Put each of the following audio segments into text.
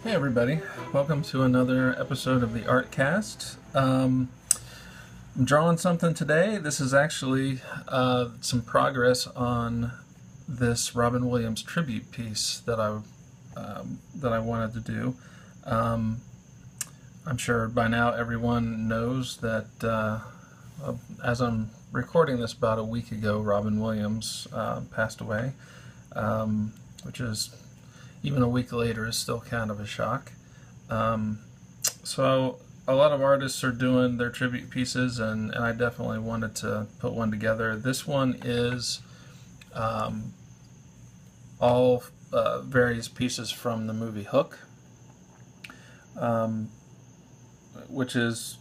Hey everybody, welcome to another episode of the Artcast. I'm drawing something today. This is actually some progress on this Robin Williams tribute piece that I wanted to do. I'm sure by now everyone knows that as I'm recording this about a week ago, Robin Williams passed away, which is even a week later is still kind of a shock. So a lot of artists are doing their tribute pieces, and I definitely wanted to put one together. This one is all various pieces from the movie Hook, which is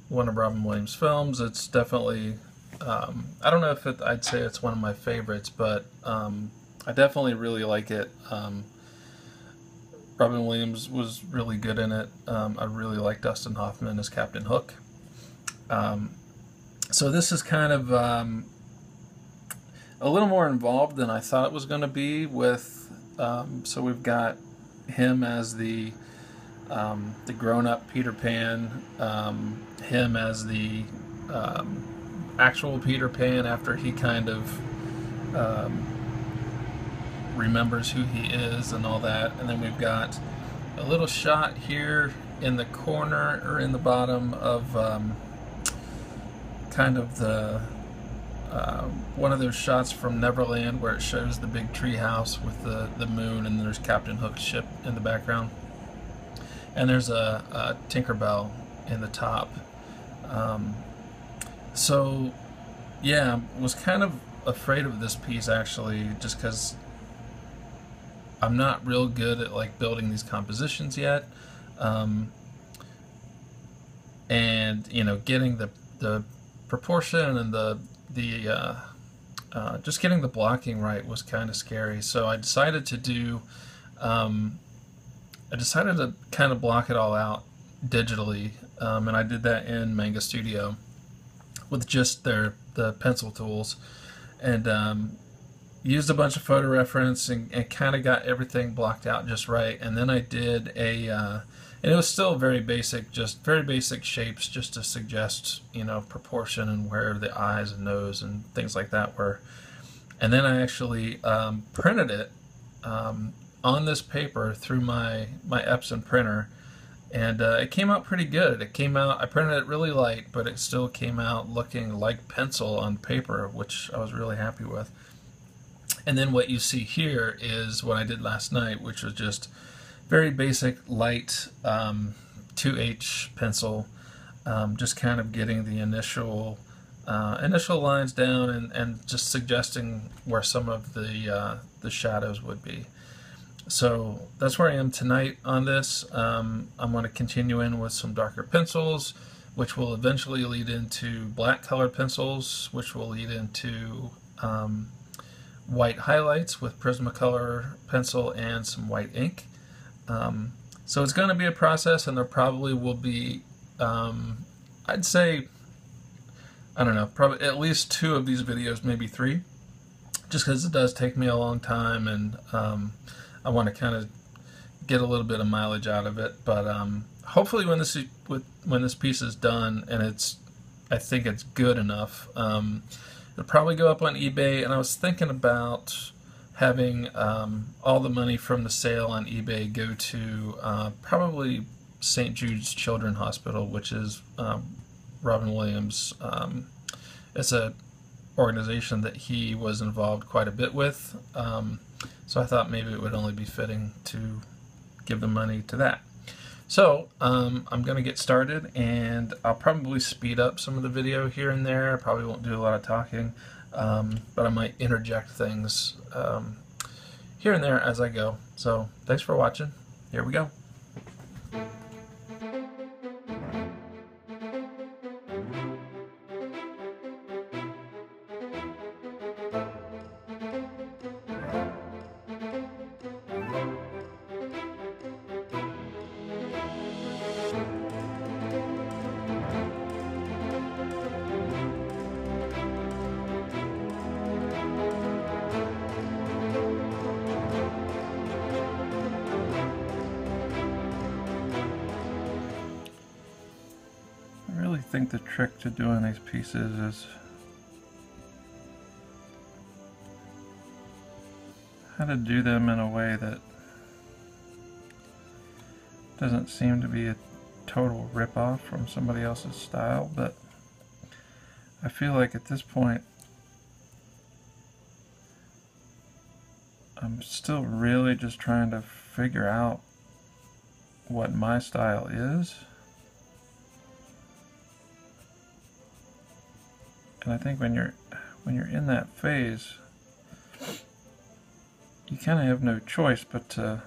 one of Robin Williams' films. It's definitely, I don't know if I'd say it's one of my favorites, but I definitely really like it. Robin Williams was really good in it. I really like Dustin Hoffman as Captain Hook. So this is kind of a little more involved than I thought it was going to be with, so we've got him as the grown-up Peter Pan, him as the actual Peter Pan after he kind of remembers who he is and all that, and then we've got a little shot here in the corner or in the bottom of kind of the one of those shots from Neverland where it shows the big tree house with the moon, and there's Captain Hook's ship in the background, and there's a Tinkerbell in the top. So yeah, I was kind of afraid of this piece actually, just because I'm not real good at like building these compositions yet, and you know, getting the proportion and the just getting the blocking right was kind of scary. So I decided to do kind of block it all out digitally, and I did that in Manga Studio with just the pencil tools, and used a bunch of photo reference and kind of got everything blocked out just right. And then I did and it was still very basic shapes just to suggest, you know, proportion and where the eyes and nose and things like that were. And then I actually printed it on this paper through my Epson printer, and it came out pretty good. I printed it really light, but it still came out looking like pencil on paper, which I was really happy with. And then what you see here is what I did last night, which was just very basic, light 2H pencil, just kind of getting the initial lines down and just suggesting where some of the shadows would be. So that's where I am tonight on this. I'm going to continue in with some darker pencils, which will eventually lead into black color pencils, which will lead into white highlights with Prismacolor pencil and some white ink. So it's going to be a process, and there probably will be, I'd say, I don't know, probably at least 2 of these videos, maybe 3, just because it does take me a long time, and I want to kind of get a little bit of mileage out of it. But hopefully when this piece is done and I think it's good enough, it'll probably go up on eBay, and I was thinking about having all the money from the sale on eBay go to probably St. Jude's Children's Hospital, which is Robin Williams. It's an organization that he was involved quite a bit with, so I thought maybe it would only be fitting to give the money to that. So I'm going to get started, and I'll probably speed up some of the video here and there. I probably won't do a lot of talking, but I might interject things here and there as I go. So thanks for watching. Here we go. think the trick to doing these pieces is how to do them in a way that doesn't seem to be a total rip-off from somebody else's style, but I feel like at this point I'm still really just trying to figure out what my style is. And I think when you're in that phase, you kind of have no choice but to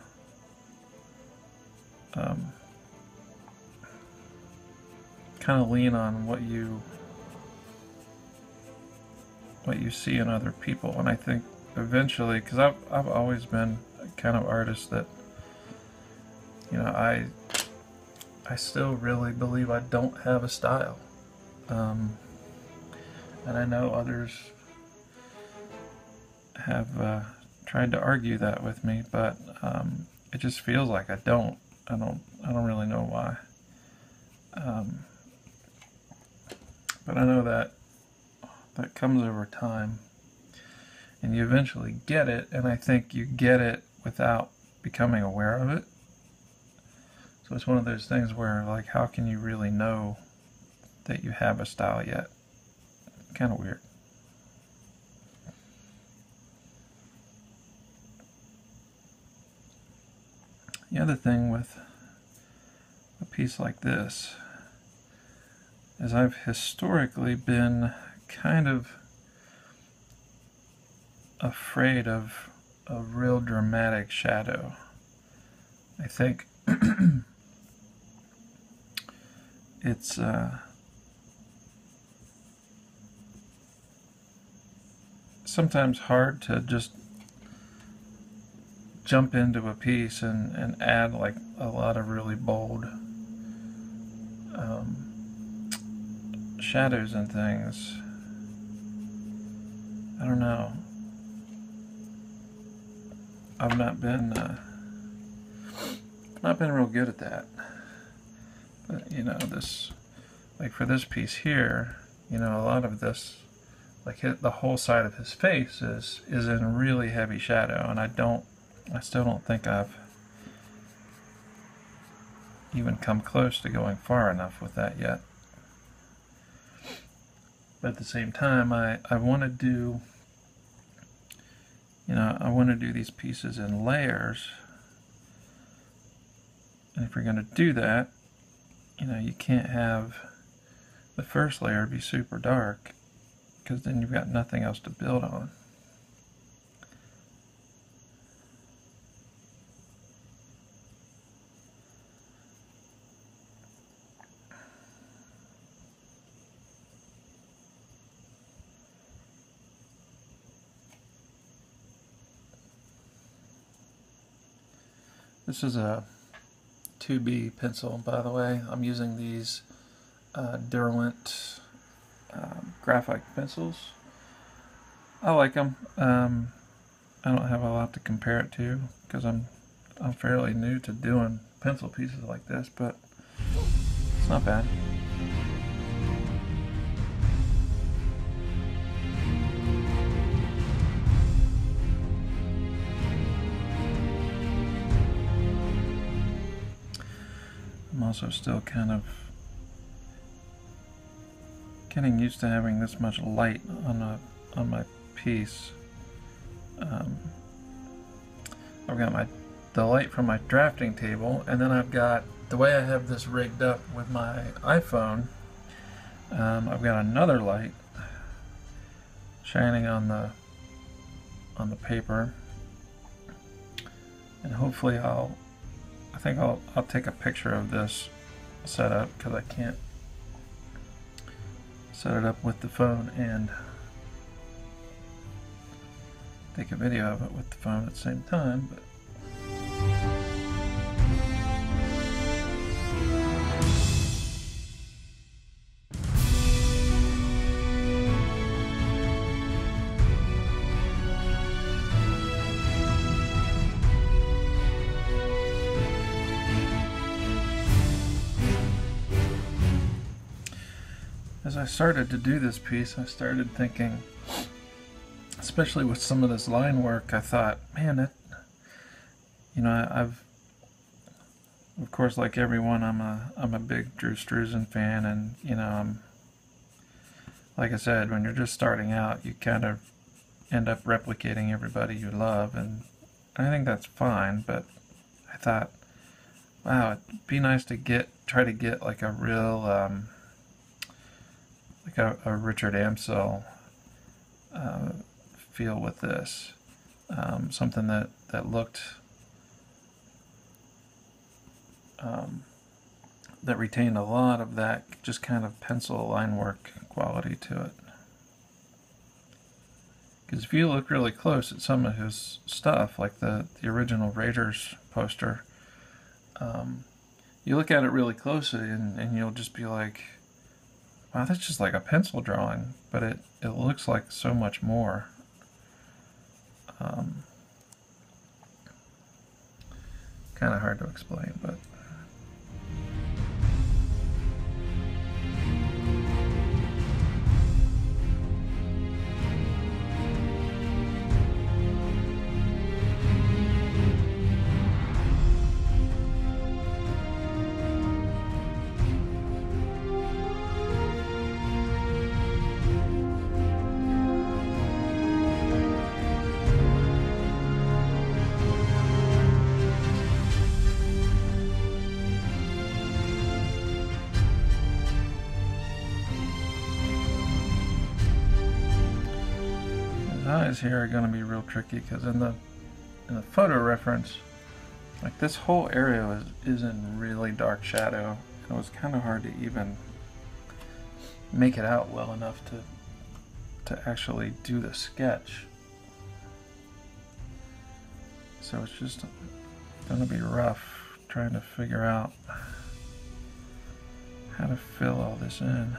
kind of lean on what you see in other people. And I think eventually, because I've always been a kind of artist that, you know, I still really believe I don't have a style, and I know others have tried to argue that with me, but it just feels like I don't really know why. But I know that comes over time, and you eventually get it, and I think you get it without becoming aware of it. So it's one of those things where, like, how can you really know that you have a style yet? Kind of weird. The other thing with a piece like this is I've historically been kind of afraid of a real dramatic shadow. I think it's sometimes hard to just jump into a piece and add like a lot of really bold shadows and things. I don't know. I've not been real good at that. But you know, this, like for this piece here, you know, a lot of this, like the whole side of his face is in really heavy shadow, and I still don't think I've even come close to going far enough with that yet. But at the same time, I want to do, you know, I want to do these pieces in layers. And if you're going to do that, you know, you can't have the first layer be super dark, because then you've got nothing else to build on. This is a 2B pencil, by the way. I'm using these Neverland graphite pencils. I like them. I don't have a lot to compare it to because I'm fairly new to doing pencil pieces like this, but it's not bad. I'm also still kind of getting used to having this much light on my piece. I've got the light from my drafting table, and then I've got, the way I have this rigged up with my iPhone, I've got another light shining on the paper, and hopefully I think I'll take a picture of this setup, because I can't set it up with the phone and take a video of it with the phone at the same time. But as I started to do this piece, I started thinking, especially with some of this line work, I thought, man, I've, of course, like everyone, I'm a big Drew Struzan fan, and like I said, when you're just starting out, you kind of end up replicating everybody you love, and I think that's fine. But I thought, wow, it'd be nice to try to get like a real, like a Richard Amsel feel with this, something that looked, that retained a lot of that just kind of pencil line work quality to it. Because if you look really close at some of his stuff, like the original Raiders poster, you look at it really closely and you'll just be like, wow, that's just like a pencil drawing, but it looks like so much more. Kind of hard to explain, but eyes here are going to be real tricky because in the photo reference, like this whole area is in really dark shadow, and it was kind of hard to even make it out well enough to actually do the sketch. So it's just going to be rough trying to figure out how to fill all this in.